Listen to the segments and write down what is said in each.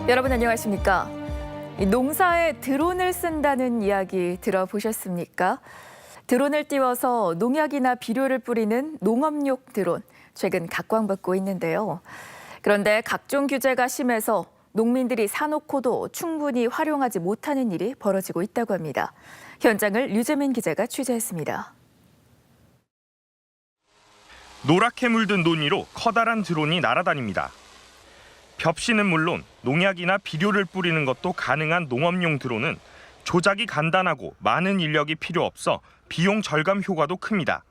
여러분 안녕하십니까? 농사에 드론을 쓴다는 이야기 들어보셨습니까? 드론을 띄워서 농약이나 비료를 뿌리는 농업용 드론, 최근 각광받고 있는데요. 그런데 각종 규제가 심해서 농민들이 사놓고도 충분히 활용하지 못하는 일이 벌어지고 있다고 합니다. 현장을 류재민 기자가 취재했습니다. 노랗게 물든 논 위로 커다란 드론이 날아다닙니다. 벽시는 물론 농약이나 비료를 뿌리는 것도 가능한 농업용 드론은 조작이 간단하고 많은 인력이 필요 없어 비용 절감 효과도 큽니다.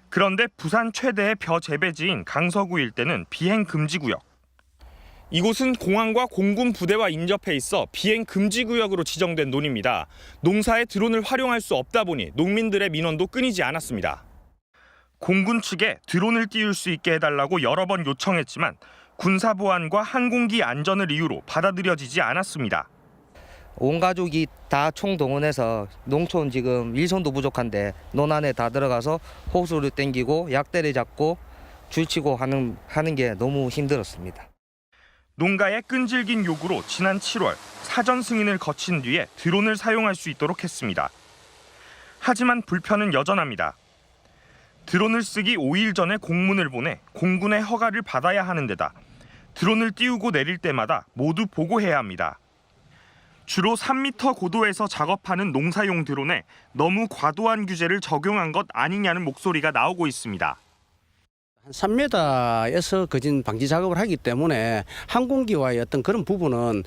그런데 부산 최대의 벼 재배지인 강서구 일대는 비행 금지 구역. 이곳은 공항과 공군 부대와 인접해 있어 비행 금지 구역으로 지정된 논입니다. 농사에 드론을 활용할 수 없다 보니 농민들의 민원도 끊이지 않았습니다. 공군 측에 드론을 띄울 수 있게 해달라고 여러 번 요청했지만 군사 보안과 항공기 안전을 이유로 받아들여지지 않았습니다. 온 가족이 다 총동원해서 농촌 지금 일손도 부족한데 논 안에 다 들어가서 호수를 땡기고 약대를 잡고 줄치고 하는 게 너무 힘들었습니다. 농가의 끈질긴 요구로 지난 7월 사전 승인을 거친 뒤에 드론을 사용할 수 있도록 했습니다. 하지만 불편은 여전합니다. 드론을 쓰기 5일 전에 공문을 보내 공군의 허가를 받아야 하는 데다 드론을 띄우고 내릴 때마다 모두 보고해야 합니다. 주로 3m 고도에서 작업하는 농사용 드론에 너무 과도한 규제를 적용한 것 아니냐는 목소리가 나오고 있습니다. 한 3m에서 거진 방지 작업을 하기 때문에 항공기와의 어떤 그런 부분은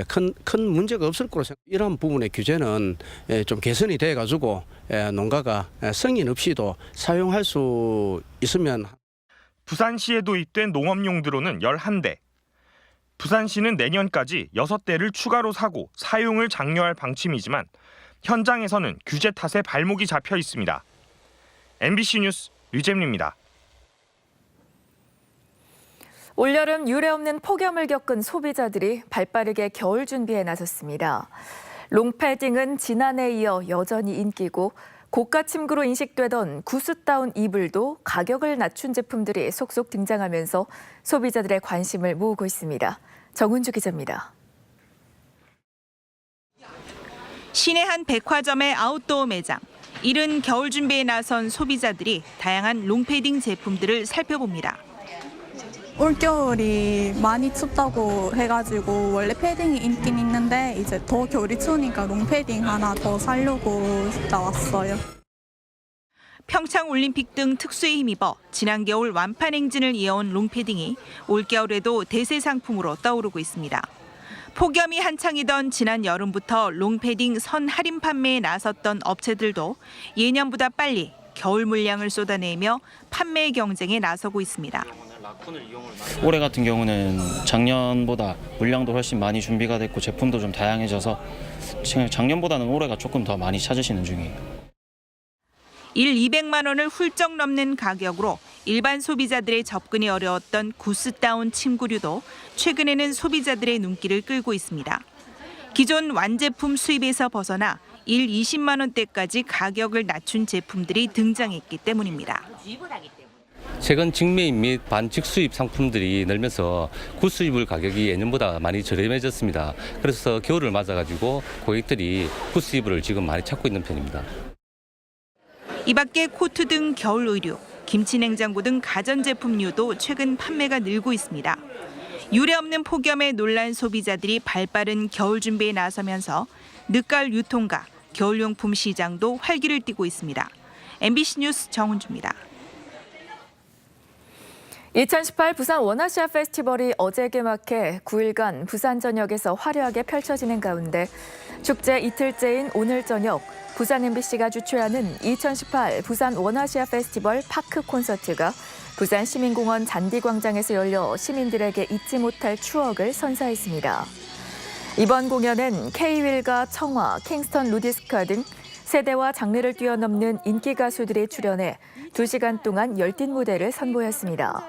큰 문제가 없을 거로 생각합니다. 이런 부분의 규제는 좀 개선이 돼가지고 농가가 승인 없이도 사용할 수 있으면. 부산시에 도입된 농업용 드론은 11대. 부산시는 내년까지 6대를 추가로 사고 사용을 장려할 방침이지만 현장에서는 규제 탓에 발목이 잡혀 있습니다. MBC 뉴스 류재민입니다. 올여름 유례없는 폭염을 겪은 소비자들이 발빠르게 겨울 준비에 나섰습니다. 롱패딩은 지난해에 이어 여전히 인기고 고가 침구로 인식되던 구스다운 이불도 가격을 낮춘 제품들이 속속 등장하면서 소비자들의 관심을 모으고 있습니다. 정은주 기자입니다. 시내 한 백화점의 아웃도어 매장. 이른 겨울 준비에 나선 소비자들이 다양한 롱패딩 제품들을 살펴봅니다. 올겨울이 많이 춥다고 해가지고 원래 패딩이 인기는 있는데 이제 더 겨울이 추우니까 롱패딩 하나 더 사려고 나왔어요. 평창 올림픽 등 특수에 힘입어 지난 겨울 완판 행진을 이어온 롱패딩이 올겨울에도 대세 상품으로 떠오르고 있습니다. 폭염이 한창이던 지난 여름부터 롱패딩 선 할인 판매에 나섰던 업체들도 예년보다 빨리 겨울 물량을 쏟아내며 판매 경쟁에 나서고 있습니다. 올해 같은 경우는 작년보다 물량도 훨씬 많이 준비가 됐고 제품도 좀 다양해져서 작년보다는 올해가 조금 더 많이 찾으시는 중이에요. 200만 원을 훌쩍 넘는 가격으로 일반 소비자들의 접근이 어려웠던 구스다운 침구류도 최근에는 소비자들의 눈길을 끌고 있습니다. 기존 완제품 수입에서 벗어나 20만 원대까지 가격을 낮춘 제품들이 등장했기 때문입니다. 최근 직매입 및 반직 수입 상품들이 늘면서 구수이불 가격이 예년보다 많이 저렴해졌습니다. 그래서 겨울을 맞아가지고 고객들이 구수이불을 지금 많이 찾고 있는 편입니다. 이 밖에 코트 등 겨울 의류, 김치 냉장고 등 가전제품류도 최근 판매가 늘고 있습니다. 유례없는 폭염에 놀란 소비자들이 발빠른 겨울 준비에 나서면서 늦가을 유통과 겨울용품 시장도 활기를 띠고 있습니다. MBC 뉴스 정은주입니다. 2018 부산 원아시아 페스티벌이 어제 개막해 9일간 부산 전역에서 화려하게 펼쳐지는 가운데 축제 이틀째인 오늘 저녁 부산 MBC가 주최하는 2018 부산 원아시아 페스티벌 파크 콘서트가 부산 시민공원 잔디광장에서 열려 시민들에게 잊지 못할 추억을 선사했습니다. 이번 공연은 K-윌과 청아, 킹스턴 루디스카 등 세대와 장르를 뛰어넘는 인기 가수들이 출연해 2시간 동안 열띤 무대를 선보였습니다.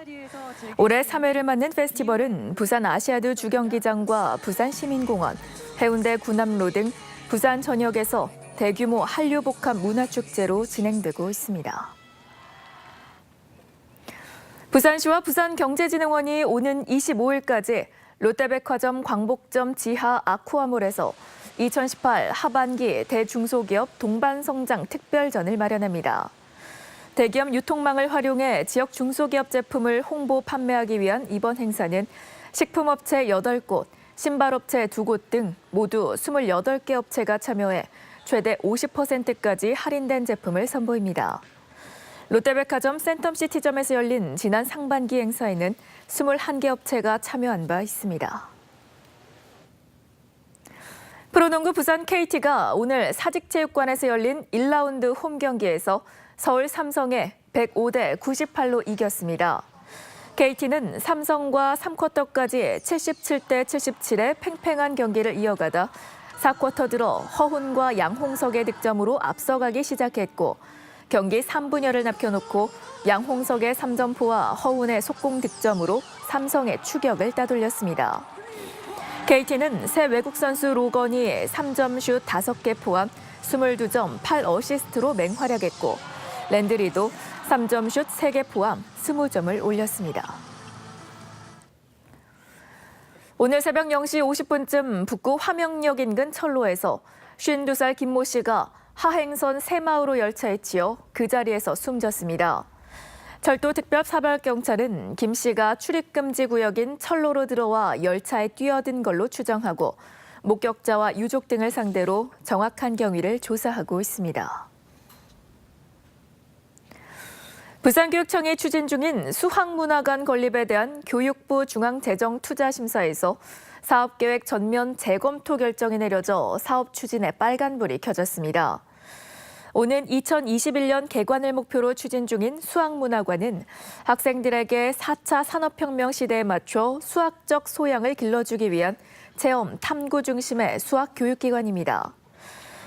올해 3회를 맞는 페스티벌은 부산 아시아드 주경기장과 부산 시민공원, 해운대 구남로 등 부산 전역에서 대규모 한류복합 문화축제로 진행되고 있습니다. 부산시와 부산경제진흥원이 오는 25일까지 롯데백화점 광복점 지하 아쿠아몰에서 2018 하반기 대중소기업 동반성장 특별전을 마련합니다. 대기업 유통망을 활용해 지역 중소기업 제품을 홍보 판매하기 위한 이번 행사는 식품업체 8곳, 신발업체 2곳 등 모두 28개 업체가 참여해 최대 50%까지 할인된 제품을 선보입니다. 롯데백화점 센텀시티점에서 열린 지난 상반기 행사에는 21개 업체가 참여한 바 있습니다. 프로농구 부산 KT가 오늘 사직체육관에서 열린 1라운드 홈 경기에서 서울 삼성에 105대 98로 이겼습니다. KT는 삼성과 3쿼터까지 77대 77의 팽팽한 경기를 이어가다 4쿼터 들어 허훈과 양홍석의 득점으로 앞서가기 시작했고 경기 3분여를 남겨놓고 양홍석의 3점포와 허훈의 속공 득점으로 삼성의 추격을 따돌렸습니다. KT는 새 외국 선수 로건이 3점 슛 5개 포함 22점 8어시스트로 맹활약했고 랜드리도 3점 슛 3개 포함 20점을 올렸습니다. 오늘 새벽 0시 50분쯤 북구 화명역 인근 철로에서 52살 김모 씨가 하행선 새마을호 열차에 치여 그 자리에서 숨졌습니다. 철도특별사발경찰은 김 씨가 출입금지 구역인 철로로 들어와 열차에 뛰어든 걸로 추정하고 목격자와 유족 등을 상대로 정확한 경위를 조사하고 있습니다. 부산교육청이 추진 중인 수학문화관 건립에 대한 교육부 중앙재정투자심사에서 사업계획 전면 재검토 결정이 내려져 사업 추진에 빨간불이 켜졌습니다. 오는 2021년 개관을 목표로 추진 중인 수학문화관은 학생들에게 4차 산업혁명 시대에 맞춰 수학적 소양을 길러주기 위한 체험, 탐구 중심의 수학교육기관입니다.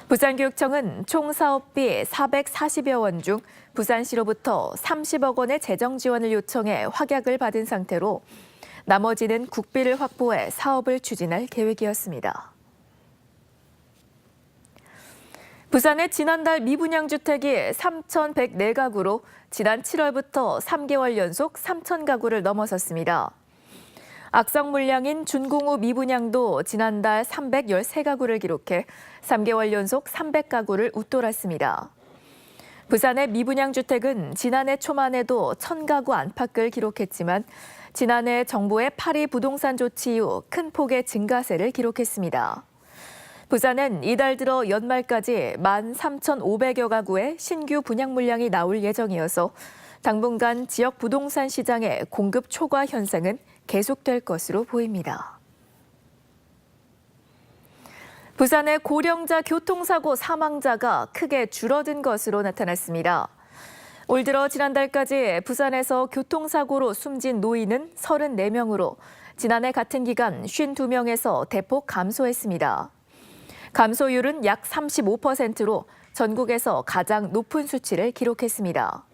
부산교육청은 총 사업비 440여 원 중 부산시로부터 30억 원의 재정 지원을 요청해 확약을 받은 상태로 나머지는 국비를 확보해 사업을 추진할 계획이었습니다. 부산의 지난달 미분양 주택이 3,104가구로 지난 7월부터 3개월 연속 3,000가구를 넘어섰습니다. 악성 물량인 준공후 미분양도 지난달 313가구를 기록해 3개월 연속 300가구를 웃돌았습니다. 부산의 미분양 주택은 지난해 초만 해도 1,000가구 안팎을 기록했지만 지난해 정부의 파리 부동산 조치 이후 큰 폭의 증가세를 기록했습니다. 부산은 이달 들어 연말까지 13,500여 가구의 신규 분양 물량이 나올 예정이어서 당분간 지역 부동산 시장의 공급 초과 현상은 계속될 것으로 보입니다. 부산의 고령자 교통사고 사망자가 크게 줄어든 것으로 나타났습니다. 올 들어 지난달까지 부산에서 교통사고로 숨진 노인은 34명으로 지난해 같은 기간 52명에서 대폭 감소했습니다. 감소율은 약 35%로 전국에서 가장 높은 수치를 기록했습니다.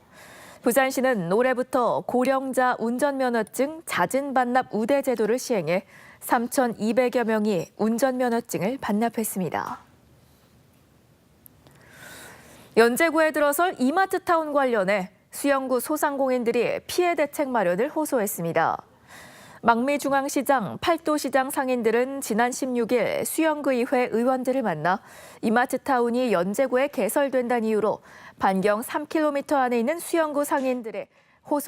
부산시는 올해부터 고령자 운전면허증 잦은 반납 우대 제도를 시행해 3,200여 명이 운전면허증을 반납했습니다. 연제구에 들어설 이마트타운 관련해 수영구 소상공인들이 피해 대책 마련을 호소했습니다. 망미중앙시장, 팔도시장 상인들은 지난 16일 수영구의회 의원들을 만나 이마트타운이 연제구에 개설된다는 이유로 반경 3km 안에 있는 수영구 상인들의 호소에